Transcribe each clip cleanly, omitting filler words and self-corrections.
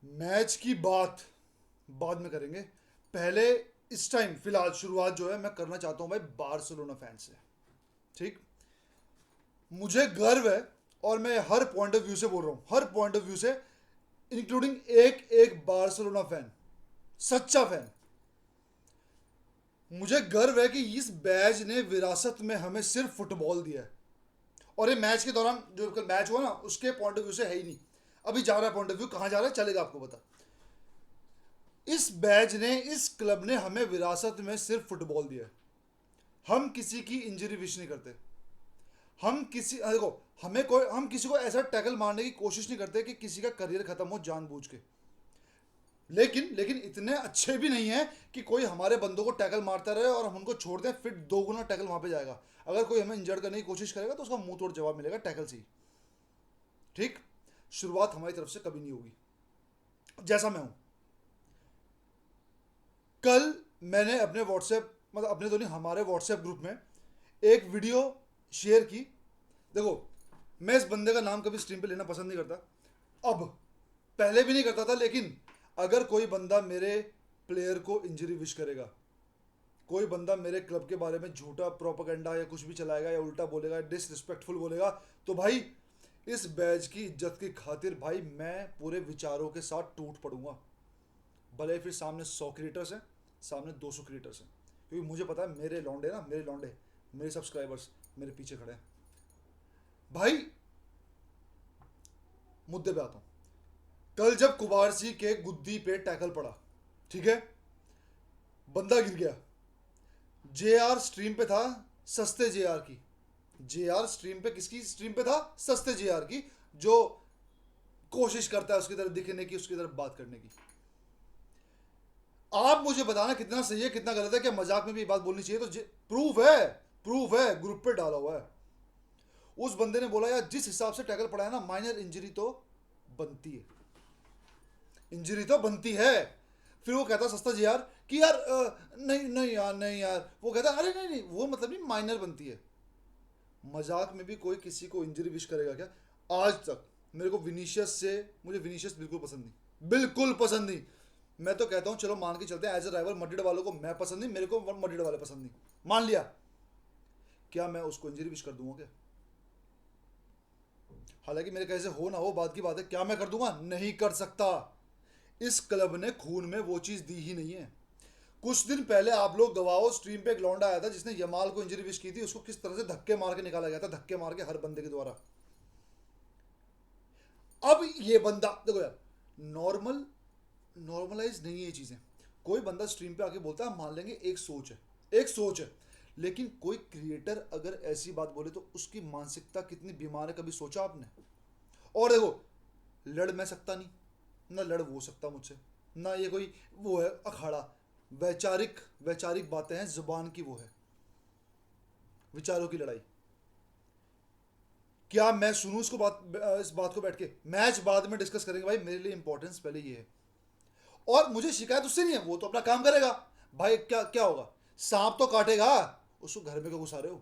Match की बात बाद में करेंगे। पहले इस टाइम फिलहाल शुरुआत जो है मैं करना चाहता हूं भाई बार्सिलोना फैन से। ठीक, मुझे गर्व है और मैं हर पॉइंट ऑफ व्यू से बोल रहा हूं, हर पॉइंट ऑफ व्यू से, इंक्लूडिंग एक एक बार्सिलोना फैन, सच्चा फैन। मुझे गर्व है कि इस बैच ने विरासत में हमें सिर्फ फुटबॉल दिया है। और ये मैच के दौरान जो कल मैच हुआ ना उसके पॉइंट ऑफ व्यू से है ही नहीं। अभी जा रहा है पॉइंट ऑफ व्यू, कहां जा रहा है चलेगा आपको पता। इस बैच ने, इस क्लब ने हमें विरासत में सिर्फ फुटबॉल दिया है। हम किसी की इंजरी विश नहीं करते। हम किसी देखो, हमें कोई, हम किसी को ऐसा टैकल मारने की कोशिश नहीं करते कि किसी का करियर खत्म हो जानबूझ के। लेकिन लेकिन इतने अच्छे भी नहीं है कि कोई हमारे बंदों को टैकल मारता रहे और हम उनको छोड़ दें, फिर दो गुना टैकल वहां पे जाएगा। अगर कोई हमें इंजर्ड करने की कोशिश करेगा तो उसका मुंह तोड़ जवाब मिलेगा टैकल से ही। ठीक, शुरुआत हमारी तरफ से कभी नहीं होगी। जैसा मैं हूं, कल मैंने अपने व्हाट्सएप, मतलब अपने तो नहीं, हमारे व्हाट्सएप ग्रुप में एक वीडियो शेयर की। देखो, मैं इस बंदे का नाम कभी स्ट्रीम पे लेना पसंद नहीं करता। अब पहले भी नहीं करता था, लेकिन अगर कोई बंदा मेरे प्लेयर को इंजरी विश करेगा, कोई बंदा मेरे क्लब के बारे में झूठा प्रोपेगेंडा या कुछ भी चलाएगा या उल्टा बोलेगा, डिसरिस्पेक्टफुल बोलेगा, तो भाई इस बैच की इज्जत की खातिर भाई मैं पूरे विचारों के साथ टूट पड़ूंगा। भले फिर सामने 100 क्रिएटर्स हैं, सामने 200 क्रिएटर्स हैं, क्योंकि मुझे पता है मेरे लौंडे ना, मेरे लौंडे, मेरे सब्सक्राइबर्स मेरे पीछे खड़े हैं। भाई मुद्दे पे आता हूँ। कल जब कुबारसी के गुद्दी पे टैकल पड़ा, ठीक है, बंदा गिर गया। जेआर स्ट्रीम पे था, सस्ते जेआर की। जेआर स्ट्रीम पे किसकी स्ट्रीम पे था? सस्ते जेआर की, जो कोशिश करता है उसकी तरफ दिखने की, उसकी तरफ बात करने की। आप मुझे बताना कितना सही है कितना गलत है, क्या मजाक में भी बात बोलनी चाहिए? तो प्रूफ है, प्रूफ है, ग्रुप पे डाला हुआ है। उस बंदे ने बोला यार जिस हिसाब से टैकल पड़ा है ना, माइनर इंजरी तो बनती है, इंजरी तो बनती है। फिर वो कहता सस्ता जी यार कि यार नहीं नहीं यार, नहीं यार, वो कहता अरे नहीं नहीं वो मतलब नहीं, माइनर बनती है। मजाक में भी कोई किसी को इंजरी विश करेगा क्या? आज तक मेरे को विनीशियस से, मुझे विनीशियस बिल्कुल पसंद नहीं, बिल्कुल पसंद नहीं। मैं तो कहता हूँ चलो मान के चलते हैं, एज अ राइवल मड्रिड वालों को मैं पसंद नहीं, मेरे को मड्रिड वाले पसंद नहीं, मान लिया। क्या मैं उसको इंजरी विश कर दूंगा क्या? हालांकि मेरे कैसे हो ना हो बात की बात है, क्या मैं कर दूंगा? नहीं कर सकता। इस क्लब ने खून में वो चीज दी ही नहीं है। कुछ दिन पहले आप लोग गवाओ, स्ट्रीम पे एक लौंडा आया था जिसने यमाल को इंजरी विश की थी, उसको किस तरह से धक्के मार के निकाला गया था, धक्के मार के हर बंदे के द्वारा। अब ये बंदा देखो यार, नॉर्मल, नॉर्मलाइज नहीं है ये चीजें। कोई बंदा स्ट्रीम पे आके बोलता है मान लेंगे, एक सोच है, एक सोच है। लेकिन कोई क्रिएटर अगर ऐसी बात बोले तो उसकी मानसिकता कितनी बीमार है, कभी सोचा आपने? और देखो, लड़ मैं सकता नहीं, ना लड़ वो सकता मुझसे, ना ये कोई वो है अखाड़ा। वैचारिक, वैचारिक बातें हैं, जुबान की वो है, विचारों की लड़ाई। क्या मैं सुनूं इसको बात, इस बात को बैठ के? मैच बाद में डिस्कस करेंगे भाई, मेरे लिए इंपॉर्टेंस पहले ये है। और मुझे शिकायत उससे नहीं है, वो तो अपना काम करेगा। भाई क्या क्या होगा, सांप तो काटेगा, उसको घर में क्यों घुसा रहे हो?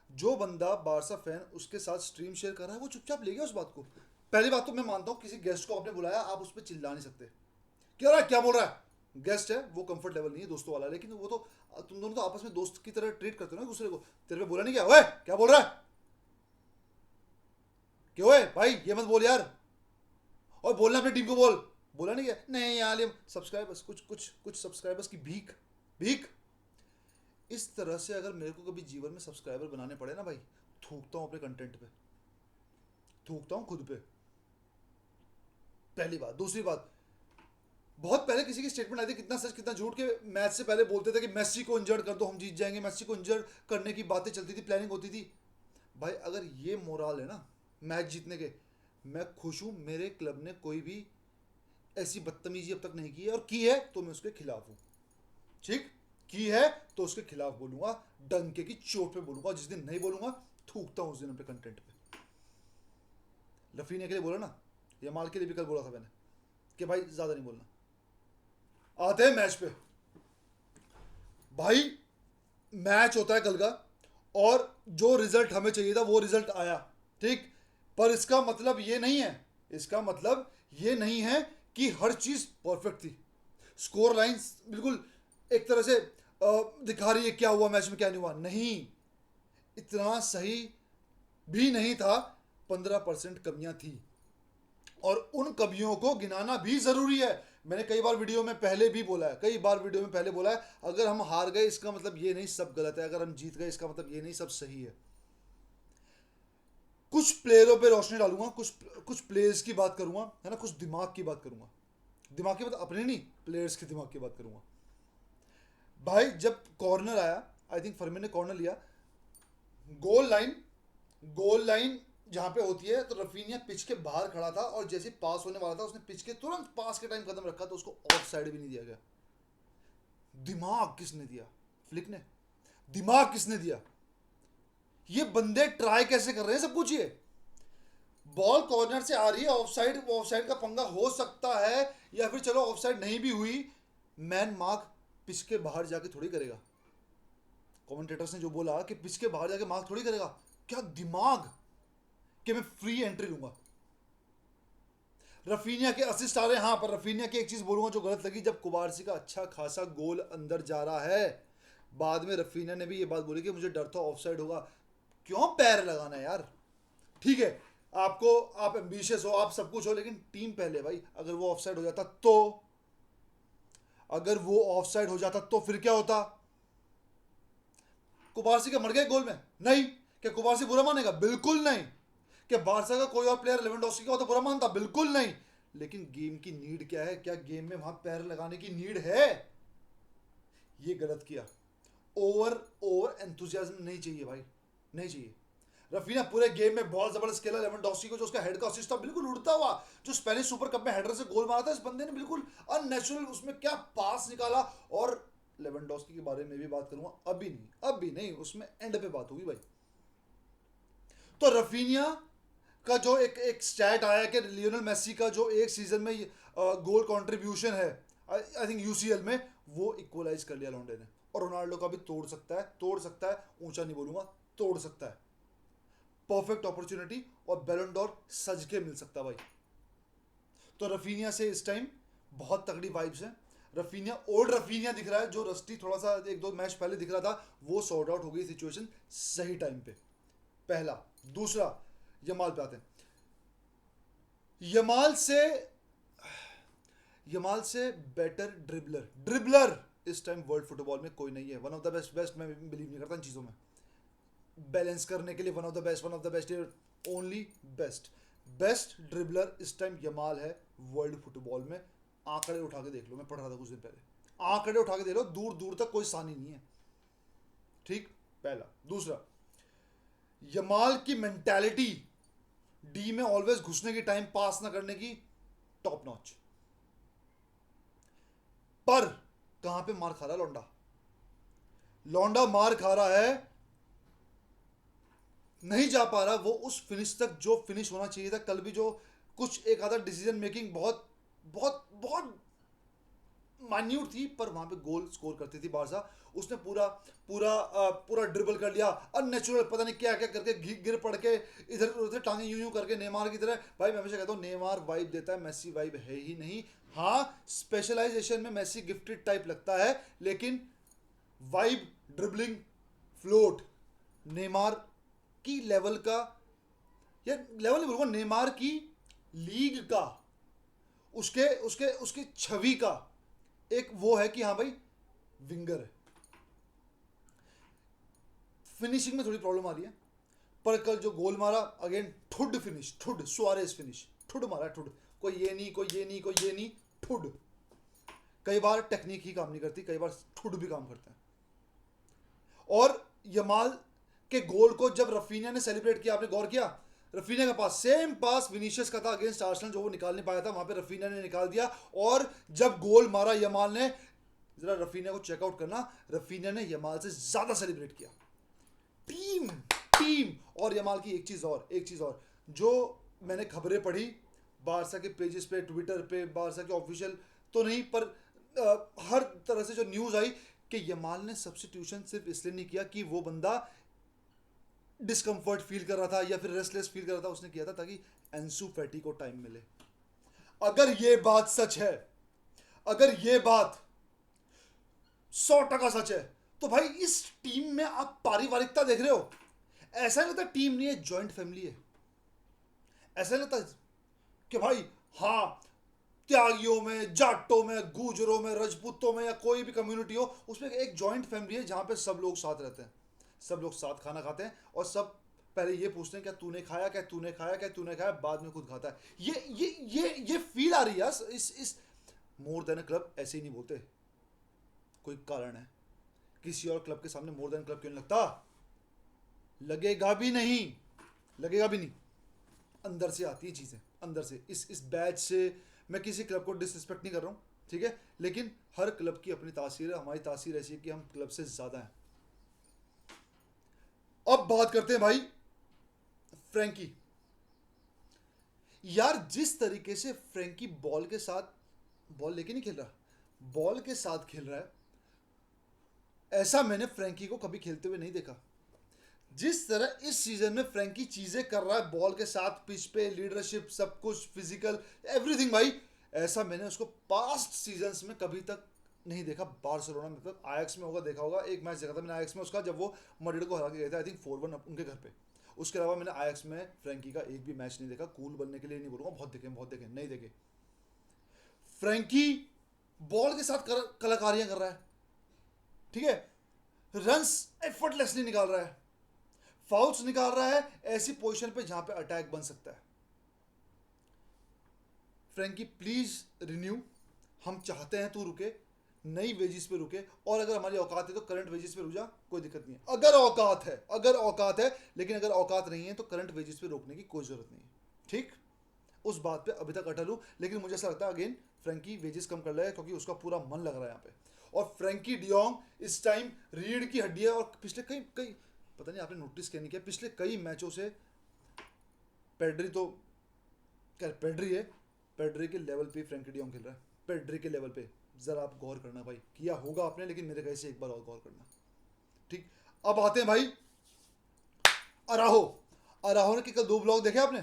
जो बंदा बारसा फैन उसके साथ स्ट्रीम शेयर कर रहा है वो चुपचाप ले गया उस बात को। पहली बात तो मैं मानता हूँ किसी गेस्ट को आपने बुलाया, आप उस पर चिल्ला नहीं सकते। क्या रहा है, क्या बोल रहा है? गेस्ट है, वो कंफर्ट लेवल नहीं है दोस्तों वाला, लेकिन वो तो तुम दोनों तो आपस में दोस्त की तरह ट्रीट करते हो ना दूसरे को। तेरे पे बोला नहीं क्या, ओए क्या बोल रहा है, क्यों? ओए भाई ये मत बोल यार, और बोलना अपनी टीम को बोल। बोला नहीं क्या? नहीं यार ये सब्सक्राइबर्स, कुछ कुछ कुछ सब्सक्राइबर्स की भीख, भीख। इस तरह से अगर मेरे को कभी जीवन में सब्सक्राइबर बनाने पड़े ना भाई, थूकता हूँ अपने कंटेंट पे, थूकता हूँ खुद पे। पहली बात। दूसरी बात, बहुत पहले किसी की स्टेटमेंट आई थी, कितना सच कितना झूठ, के मैच से पहले बोलते थे कि मेसी को इंजर्ड कर दो हम जीत जाएंगे, मेसी को इंजर्ड करने की बातें चलती थी, प्लानिंग होती थी। भाई अगर ये मोराल है ना मैच जीतने के, मैं खुश हूँ। मेरे क्लब ने कोई भी ऐसी बदतमीजी अब तक नहीं की है, और की है तो मैं उसके खिलाफ हूँ। ठीक, की है तो उसके खिलाफ बोलूंगा, डंके की चोट पे बोलूंगा। जिस दिन नहीं बोलूंगा, थूकता हूँ उस दिन अपने कंटेंट पे। लफीने के लिए बोला ना, यमाल के लिए भी कल बोला था मैंने कि भाई ज्यादा नहीं बोलना। आते हैं मैच पे। भाई मैच होता है कल का, और जो रिजल्ट हमें चाहिए था वो रिजल्ट आया। ठीक, पर इसका मतलब ये नहीं है, इसका मतलब ये नहीं है कि हर चीज परफेक्ट थी, स्कोर लाइंस बिल्कुल एक तरह से दिखा रही है क्या हुआ मैच में क्या नहीं हुआ, नहीं, इतना सही भी नहीं था, 15% कमियां थी, और उन कमियों को गिनाना भी जरूरी है। मैंने कई बार वीडियो में पहले भी बोला है, कई बार वीडियो में पहले बोला है, अगर हम हार गए इसका मतलब ये नहीं सब गलत है, अगर हम जीत गए इसका मतलब ये नहीं सब सही है। कुछ प्लेयरों पे रोशनी डालूंगा, कुछ कुछ प्लेयर्स की बात करूंगा, है ना, कुछ दिमाग की बात करूंगा, दिमाग की बात अपने नहीं, प्लेयर्स के दिमाग की बात करूंगा। भाई जब कॉर्नर आया, आई थिंक फरमीन ने कॉर्नर लिया, गोल लाइन, गोल लाइन जहां पे होती है, तो रफीनिया पिच के बाहर खड़ा था, और जैसे पास होने वाला था उसने पिच के तुरंत पास के टाइम कदम रखा, तो उसको ऑफ साइड भी नहीं दिया गया। दिमाग किसने दिया? फ्लिक ने। दिमाग किसने दिया? ये बंदे ट्राई कैसे कर रहे हैं सब पूछिए। बॉल कॉर्नर से आ रही है, ऑफ साइड का पंगा हो सकता है, या फिर चलो ऑफ साइड नहीं भी हुई, मैन मार्क पिच के बाहर जाके थोड़ी करेगा। कमेंटेटर्स ने जो बोला कि पिच के बाहर जाके मार्क थोड़ी करेगा, क्या दिमाग कि मैं फ्री एंट्री लूंगा। रफीनिया के असिस्ट आ रहे हैं, हाँ, पर रफीनिया की एक चीज बोलूंगा जो गलत लगी, जब कुबारसी का अच्छा खासा गोल अंदर जा रहा है, बाद में रफीनिया ने भी ये बात बोली कि मुझे डर था ऑफसाइड होगा। क्यों पैर लगाना है यार? ठीक है, आपको, आप एम्बिशियस हो, आप सब कुछ हो, लेकिन टीम पहले भाई। अगर वो ऑफसाइड हो जाता तो, अगर वो ऑफसाइड हो जाता तो फिर क्या होता? कुबारसी का मर गया गोल में? नहीं। क्या कुबारसी बुरा मानेगा? बिल्कुल नहीं। क्या बारसा का कोई और प्लेयर लेवेंडोस्की का हो तो बुरा मानता? बिल्कुल नहीं। लेकिन गेम की नीड क्या है? क्या गेम में वहां पैर लगाने की नीड है? ये गलत किया। ओवर एंथुसियाज्म नहीं चाहिए भाई, नहीं चाहिए। रफीना पूरे गेम में बहुत जबरदस्त खेला, लेवेंडोस्की को जो उसका हेड का असिस्ट था बिल्कुल उड़ता हुआ, जो स्पेनिश सुपर कप में हेडर से गोल मारा था, इस बंदे ने बिल्कुल अननेचुरल उसमें क्या पास निकाला। और लेवेंडोस्की के बारे में भी बात करूंगा, अभी नहीं, उसमें एंड पे बात होगी भाई। तो रफीनिया का जो एक स्टैट आया कि लियोनेल मेसी का जो एक सीजन में गोल कंट्रीब्यूशन है, आई थिंक यूसीएल में, वो इक्वलाइज कर लिया लॉन्डे ने। और रोनाल्डो का भी तोड़ सकता है, ऊंचा नहीं बोलूंगा, तोड़ सकता है। परफेक्ट अपॉर्चुनिटी और बैलन डोर सज के मिल सकता भाई। तो रफीनिया से इस टाइम बहुत तगड़ी वाइब्स है। रफीनिया, ओल्ड रफीनिया दिख रहा है, जो रस्टी थोड़ा सा एक दो मैच पहले दिख रहा था, वो सॉर्ट आउट हो गई सिचुएशन सही टाइम पे। पहला। दूसरा, यमाल पे आते हैं। यमाल से बेटर ड्रिबलर इस टाइम वर्ल्ड फुटबॉल में कोई नहीं है। वन ऑफ द बेस्ट मैं बिलीव नहीं करता इन चीज़ों में। बैलेंस करने के लिए one of the best only best dribbler इस टाइम यमाल है वर्ल्ड फुटबॉल में। आंकड़े उठा के देख लो, मैं पढ़ रहा था कुछ दिन पहले, आंकड़े उठा के देख लो, दूर दूर तक कोई सानी नहीं है। ठीक, पहला। दूसरा, यमाल की मेंटालिटी, डी में ऑलवेज घुसने की, टाइम पास ना करने की, टॉप नॉच। पर कहां पे मार खा रहा है लौंडा मार खा रहा है, नहीं जा पा रहा वो उस फिनिश तक जो फिनिश होना चाहिए था। कल भी जो कुछ एक आधा डिसीजन मेकिंग बहुत बहुत बहुत मान्यूट थी, पर वहां पे गोल स्कोर करती थी बारसा। उसने पूरा ड्रिबल कर लिया, अननेचुरल पता नहीं क्या क्या करके, गिर पड़ के, इधर उधर टांगे यूं यूं करके, नेमार की तरह। भाई मैं हमेशा कहता हूँ नेमार वाइब देता है, मेसी वाइब है ही नहीं। हाँ, स्पेशलाइजेशन में मेसी गिफ्टेड टाइप लगता है, लेकिन वाइब, ड्रिबलिंग, फ्लोट नेमार की लेवल का, या लेवल नहीं बोलूंगा, नेमार की लीग का, उसके उसके उसकी छवि का एक वो है कि हाँ भाई विंगर है। फिनिशिंग में थोड़ी प्रॉब्लम आ रही है, पर कल जो गोल मारा, अगेन ठुड फिनिश, ठुड सुआरेज फिनिश, ठुड मारा, ठुड, कोई ये नहीं, ठुड। कई बार टेक्निक ही काम नहीं करती, कई बार ठुड भी काम करता है। और यमाल के गोल को जब रफीनिया ने सेलिब्रेट किया, आपने गौर किया? रफीनिया का पास, सेम पास विनीशियस का था अगेंस्ट आर्सेनल, जो वो निकाल नहीं पाया था, वहां पे रफीनिया ने निकाल दिया। और जब गोल मारा यमाल ने, जरा रफीनिया को चेकआउट करना, रफीनिया ने यमाल से ज्यादा सेलिब्रेट किया। टीम। और यमाल की एक चीज और जो मैंने खबरें पढ़ी बारसा के पेजेस पे, ट्विटर पे, बारसा के ऑफिशियल तो नहीं, पर हर तरह से जो न्यूज आई कि यमाल ने सब्स्टिट्यूशन सिर्फ इसलिए नहीं किया कि वो बंदा डिस्कम्फर्ट फील कर रहा था या फिर रेस्टलेस फील कर रहा था, उसने किया था ताकि एंसू फैटी को टाइम मिले। अगर ये बात सच है, अगर ये बात 100% सच है, तो भाई इस टीम में आप पारिवारिकता देख रहे हो। ऐसा नहीं लगता टीम नहीं है, जॉइंट फैमिली है। ऐसा नहीं लगता कि भाई हाँ, त्यागियों में, जाटों में, गुजरों में, राजपूतों में, या कोई भी कम्युनिटी हो, उसमें एक जॉइंट फैमिली है जहां पे सब लोग साथ रहते हैं, सब लोग साथ खाना खाते हैं, और सब पहले ये पूछते हैं क्या तूने खाया, क्या तूने खाया, क्या तूने खाया, बाद में खुद खाता है। ये फील आ रही है यार। इस मोर देन क्लब ऐसे ही नहीं बोलते, कोई कारण है। किसी और क्लब के सामने मोर देन क्लब क्यों नहीं लगता? लगेगा भी नहीं, लगेगा भी नहीं। अंदर से आती है चीज़ें, अंदर से। इस बैच से मैं किसी क्लब को डिसरिस्पेक्ट नहीं कर रहा हूँ, ठीक है, लेकिन हर क्लब की अपनी तासीर है। हमारी तासीर ऐसी है कि हम क्लब से ज़्यादा हैं। अब बात करते हैं भाई फ्रैंकी। यार जिस तरीके से फ्रैंकी बॉल के साथ, बॉल लेके नहीं खेल रहा, बॉल के साथ खेल रहा है, ऐसा मैंने फ्रैंकी को कभी खेलते हुए नहीं देखा। जिस तरह इस सीजन में फ्रैंकी चीजें कर रहा है बॉल के साथ, पिच पे, लीडरशिप, सब कुछ, फिजिकल, एवरीथिंग भाई, ऐसा मैंने उसको पास्ट सीजन्स में कभी तक नहीं देखा। बार्सिलोना में, मतलब आयक्स में होगा, देखा होगा, एक मैच देखा था मैंने आयक्स में उसका, जब वो मैड्रिड को हरा के गए थे, आई थिंक 4-1 उनके घर पे। उसके अलावा मैंने आयक्स में फ्रैंकी का एक भी मैच नहीं देखा। कूल बनने के लिए नहीं बोलूंगा, बहुत देखे, बहुत देखे, नहीं देखे। फ्रैंकी बॉल के साथ कलाकारियां कर रहा है, ठीक है, रन्स एफर्टलेसली निकाल रहा है, फाउल्स निकाल रहा है ऐसी पोजीशन पे जहां पे अटैक बन सकता है। फ्रैंकी प्लीज रिन्यू, हम चाहते हैं तू रुके, नई वेजिस पे रुके, और अगर हमारी औकात है तो करंट वेजिस पे रुक जा, कोई दिक्कत नहीं है। अगर औकात है, अगर औकात है, लेकिन अगर औकात नहीं है तो करंट वेजिस पे रोकने की कोई जरूरत नहीं है, ठीक। उस बात पे अभी तक अटल हूं, लेकिन मुझे ऐसा लगता है अगेन फ्रैंकी वेजेस कम कर लेगा, क्योंकि उसका पूरा मन लग रहा है यहाँ पे। और फ्रैंकी डियोंग इस टाइम रीढ़ की हड्डी है, और पिछले कई कई, पता नहीं आपने नोटिस क्या नहीं किया, पिछले कई मैचों से पेड्री तो, क्या पेड्री है, पेड्री के लेवल पे फ्रैंकी डियोंग खेल रहा है, पेड्री के लेवल पे। जरा आप गौर करना भाई, किया होगा आपने, लेकिन मेरे कहे से एक बार और गौर करना, ठीक। अब आते हैं भाई अराहो। अराहो ने कल 2 ब्लॉक देखे आपने,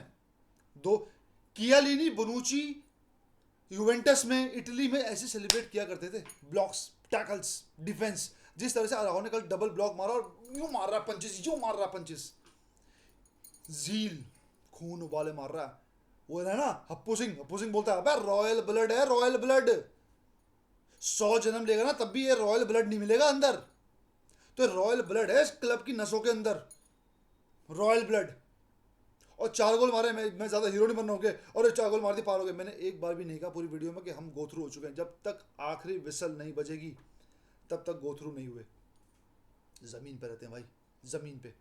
2। कियालिनी, बोनुची यूवेंटस में, इटली में ऐसे सेलिब्रेट किया करते थे, ब्लॉक्स, टैकल्स, डिफेंस। जिस तरह से अराहो ने कल डबल ब्लॉक मारा और यूं मार रहा है पंचेस, यूं मार रहा है पंचेस, जील, खून उबाले मार रहा है। वो है ना हप्पू सिंह, हप्पू सिंह बोलता है अबे रॉयल ब्लड है, रॉयल ब्लड। 100 जन्म लेगा ना तब भी ये रॉयल ब्लड नहीं मिलेगा अंदर। तो रॉयल ब्लड है इस क्लब की नसों के अंदर, रॉयल ब्लड। और 4 गोल मारे, मैं ज्यादा हीरो नहीं बनना होगे, और ये 4 गोल मार दी, पार हो गए। मैंने एक बार भी नहीं कहा पूरी वीडियो में कि हम गो थ्रू हो चुके हैं। जब तक आखिरी विसल नहीं बजेगी तब तक गो थ्रू नहीं हुए। जमीन पे रहते हैं भाई, जमीन पे।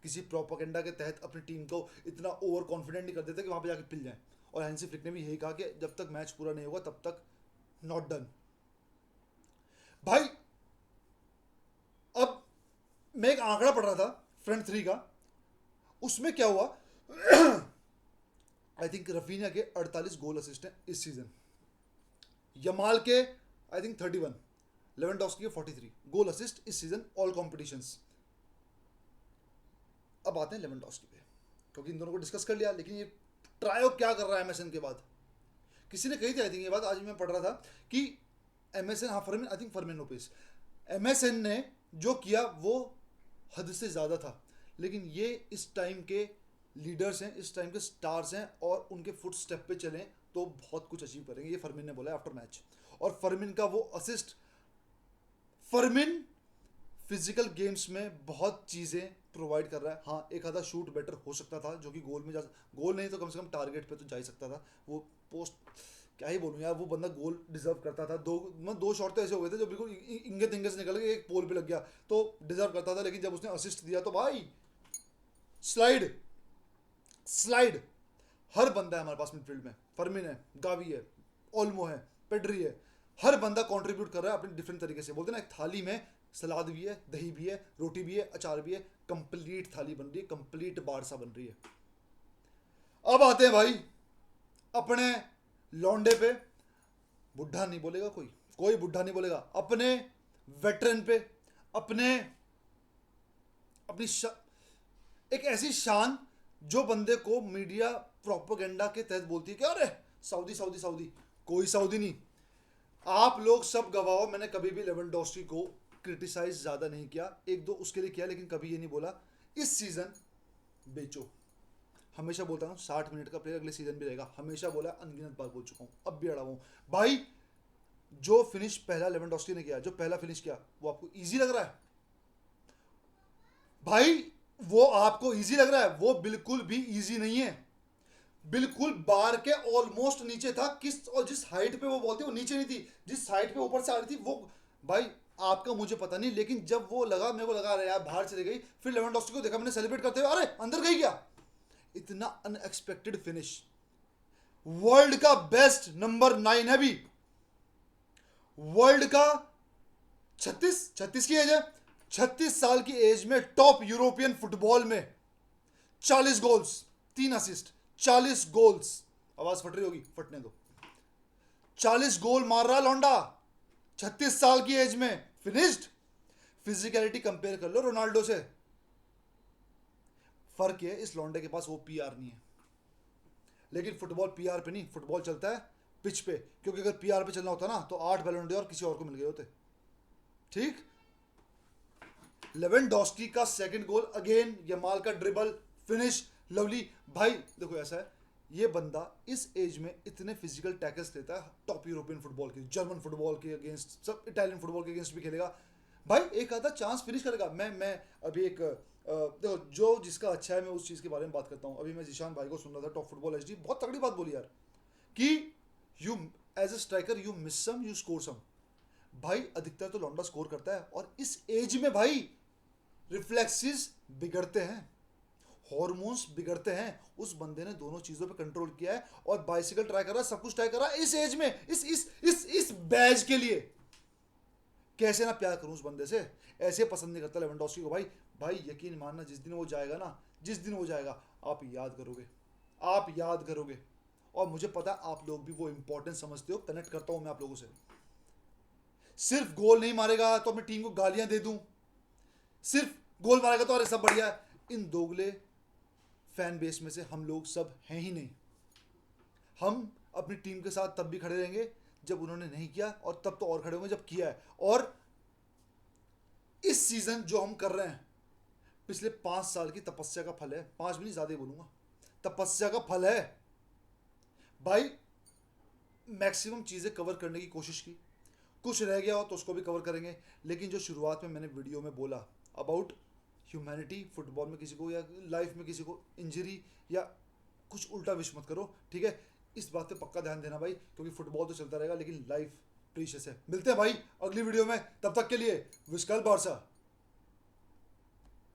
किसी प्रोपेगेंडा के तहत अपनी टीम को इतना ओवर कॉन्फिडेंट नहीं कर देते कि वहां पे जाके पिल जाए। और हैंसी फ्लिक ने भी यही कहा कि जब तक मैच पूरा नहीं होगा तब तक नॉट डन। भाई अब मैं एक आंकड़ा पढ़ रहा था फ्रंट 3 का, उसमें क्या हुआ, आई थिंक रफीनिया के 48 गोल असिस्ट हैं इस सीजन, यमाल के आई थिंक 31, लेवेंडोस्की के 43 गोल असिस्ट इस सीजन ऑल कॉम्पिटिशंस। अब आते हैं लेवेंडोस्की पे, क्योंकि इन दोनों को डिस्कस कर लिया, लेकिन ये ट्रायो क्या कर रहा है एमएसएन के बाद। किसी ने कही थी आई थिंक ये बात, आज मैं पढ़ रहा था कि एमएसएन, हाँ Fermin, I think Fermin Lopez, MSN ने जो किया वो हद से ज़्यादा था, लेकिन ये इस टाइम के लीडर्स हैं, इस टाइम के स्टार्स हैं, और उनके फुट स्टेप पे चलें तो बहुत कुछ अचीव करेंगे, ये फर्मिन ने बोला आफ्टर मैच। और फर्मिन का वो असिस्ट, फर्मिन फिजिकल गेम्स में बहुत चीज़ें प्रोवाइड कर रहा है। हाँ एक आधा शूट बेटर हो सकता था, जो कि गोल में जा, गोल नहीं तो कम से कम टारगेट पे तो जा ही सकता था। वो पोस्ट, क्या ही बोलूँ यार, वो बंदा गोल डिजर्व करता था। दो शॉट तो ऐसे हो गए थे जो बिल्कुल इंगे तिंगे से निकल गए, एक पोल पे लग गया, तो डिजर्व करता था। लेकिन जब उसने असिस्ट दिया तो भाई स्लाइड, स्लाइड। हर बंदा है हमारे पास मिडफील्ड में, फर्मिन है, गावी है, ओल्मो है, पेड्री है, हर बंदा कंट्रीब्यूट कर रहा है अपने डिफरेंट तरीके से। बोलते ना एक थाली में सलाद भी है, दही भी है, रोटी भी है, अचार भी है, कंप्लीट थाली बन रही है, कंप्लीट बारसा बन रही है। अब आते हैं भाई अपने लौंडे पे, बुढ़ा नहीं बोलेगा कोई, कोई बुढ़ा नहीं बोलेगा, अपने वेटरन पे, अपने अपनी एक ऐसी शान जो बंदे को मीडिया प्रोपेगेंडा के तहत बोलती है कि अरे सऊदी सऊदी सऊदी, कोई सऊदी नहीं। आप लोग सब गवाहो, मैंने कभी भी लेवेंडोस्की को क्रिटिसाइज ज़्यादा नहीं किया, एक दो उसके लिए किया, लेकिन कभी ये नहीं बोला इस सीज़न बेचो। हमेशा बोलता हूँ 60 मिनट का प्लेयर अगले सीजन भी रहेगा, हमेशा बोला, अनगिनत बार बोल चुका हूँ, अब भी अड़ा हूँ भाई। जो फिनिश पहला लेवेंडोस्की ने किया, जो पहला फिनिश किया, वो आपको इजी लग रहा है भाई? वो आपको इजी लग रहा है? वो बिल्कुल भी इजी नहीं है, बिल्कुल बार के ऑलमोस्ट नीचे था। किस और जिस हाइट पे वो बॉल थी वो नीचे नहीं थी, जिस हाइट पे ऊपर से आ रही थी वो, भाई आपका मुझे पता नहीं, लेकिन जब वो लगा, मेरे को लगा रहा यार बाहर चली गई, फिर लेवेंडोस्की को देखा मैंने सेलिब्रेट करते हुए, अरे अंदर गई क्या? इतना अनएक्सपेक्टेड फिनिश। वर्ल्ड का बेस्ट नंबर 9 है भी, वर्ल्ड का 36 की एज है, 36 साल की एज में टॉप यूरोपियन फुटबॉल में 40 गोल्स, 3 असिस्ट, 40 गोल्स। आवाज फट रही होगी, फटने दो। 40 गोल मार रहा है लौंडा 36 साल की एज में, फिनिश्ड। फिजिकलिटी कंपेयर कर लो रोनाल्डो से। फर्क है इस लौंडे के पास वो पीआर नहीं है, लेकिन फुटबॉल पीआर पे नहीं, फुटबॉल चलता है पिच पे, क्योंकि अगर पीआर पे चलना होता ना तो 8 बैलन डोर किसी और को मिल गए होते। ठीक, लेवेंडोस्की का सेकंड गोल, अगेन यमाल का ड्रिबल, फिनिश, लवली। भाई देखो ऐसा है, ये बंदा इस एज में इतने फिजिकल टैकल्स लेता है, टॉप यूरोपियन फुटबॉल के, जर्मन फुटबॉल के अगेंस्ट, सब इटालियन फुटबॉल के अगेंस्ट भी खेलेगा भाई, एक आधा चांस फिनिश करेगा। मैं अभी एक देखो, जो जिसका अच्छा है मैं उस चीज़ के बारे में बात करता हूँ। अभी मैं जीशान भाई को सुन रहा था, टॉप फुटबॉल एचडी, बहुत तगड़ी बात बोली यार, कि you as a striker you miss some, you score some. भाई अधिकतर तो लौंडा स्कोर करता है, और इस एज में भाई रिफ्लेक्सेस बिगड़ते हैं, हॉर्मोन्स बिगड़ते हैं। उस बंदे ने दोनों चीजों पे कंट्रोल किया है, और बाइसिकल ट्राई कर रहा है, सब कुछ ट्राई कर रहा है इस एज में, इस बैज के लिए। कैसे ना प्यार करूं उस बंदे से, ऐसे पसंद नहीं करता लेवेंडोस्की को भाई। भाई यकीन मानना, जिस दिन वो जाएगा ना, जिस दिन वो जाएगा, आप याद करोगे, आप याद करोगे। और मुझे पता है आप लोग भी वो इंपॉर्टेंस समझते हो, कनेक्ट करता हूं मैं आप लोगों से। सिर्फ गोल नहीं मारेगा तो अपनी टीम को गालियां दे दूं, सिर्फ गोल मारेगा तो अरे सब बढ़िया है, इन दोगले फैन बेस में से हम लोग सब हैं ही नहीं। हम अपनी टीम के साथ तब भी खड़े रहेंगे जब उन्होंने नहीं किया, और तब तो और खड़े होंगे जब किया है। और इस सीजन जो हम कर रहे हैं, पिछले 5 साल की तपस्या का फल है, 5 भी नहीं, ज्यादा ही बोलूंगा, तपस्या का फल है भाई। मैक्सिमम चीजें कवर करने की कोशिश की, कुछ रह गया हो तो उसको भी कवर करेंगे, लेकिन जो शुरुआत में मैंने वीडियो में बोला अबाउट ह्यूमैनिटी, फुटबॉल में किसी को या लाइफ में किसी को इंजरी या कुछ उल्टा विश मत करो, ठीक है? इस बात पे पक्का ध्यान देना भाई, क्योंकि फुटबॉल तो चलता रहेगा, लेकिन लाइफ प्रीशियस है। मिलते हैं भाई अगली वीडियो में, तब तक के लिए विस्कल बारसा।